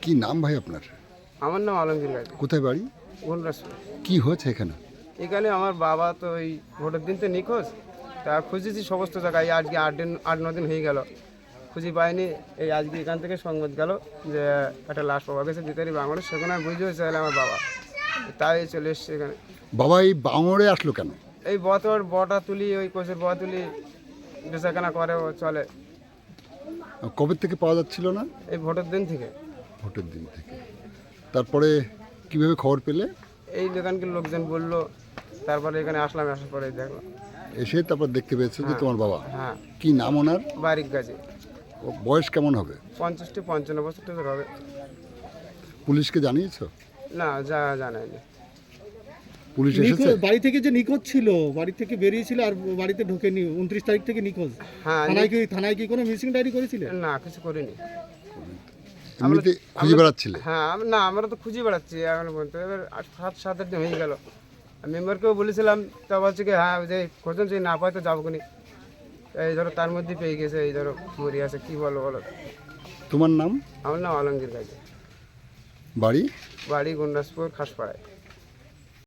কি নাম ভাই আপনার? আমার নাম আলমগীর গাজী। কোথায় বাড়ি? গুলরাজপুর। কি হয়েছে এখানে? এখানে আমার বাবা তো ওই ভোটের দিন তো নিখোঁজ, তা খুঁজেছি সমস্ত জায়গায়। আজকে 8-9 দিন হয়ে গেল, খুঁজে পাইনি। এই আজকে এখান থেকে সংবাদ গেল যে একটা লাশ পাওয়া গেছে ভিতরে বাংলাদেশ। সেখানে আমি বুঝতে হয়েছে আমার বাবা, তাই চলে এসছে এখানে। বাবা এই বাঙড়ে আসলো কেন? এই বটা তুলি, ওই কোচের বটা তুলি বেচাকেনা করে, ও চলে। কবে থেকে পাওয়া যাচ্ছিল না? এই ভোটের দিন থেকে। ভোটের দিন থেকে। তারপরে কিভাবে খবর পেলে? এই দোকানকে লোকজন বললো, তারপরে এখানে আসলাম, আসার পরে দেখলাম। এসে তারপর দেখতে পেয়েছে যে তোমার বাবা। হ্যাঁ। কি নাম ওনার? বারিক গাজী। ও বয়স কেমন হবে? 50-55 বছর তো হবে। পুলিশকে জানিয়েছো? না, জানায়নি। পুলিশ এসেছে? বাড়ি থেকে যে নিখোঁজ ছিল, বাড়ি থেকে বেরিয়েছিল আর বাড়িতে ঢোকেনি, 29 তারিখ থেকে নিখোঁজ। হ্যাঁ। থানায় কি কোনো মিসিং ডায়েরি করেছিলেন? না, কিছু করিনি। এমনিতে খুঁজে বেড়াচ্ছিলে? হ্যাঁ, না, আমরা তো খুঁজে বেড়াচ্ছি এখন পর্যন্ত। এবার 7-8 দিন হয়ে গেল। মেম্বারকেও বলেছিলাম, তা বলছে কি হ্যাঁ যে খোঁজন যদি না পাই তো যাবো কিনি। এই ধরো তার মধ্যে পেয়ে গেছে, এই ধরো মরি আছে, কী বলো। তোমার নাম? আমার নাম আলমগীর গাজী। বাড়ি? বাড়ি গুলরাজপুর, খাসপাড়ায়।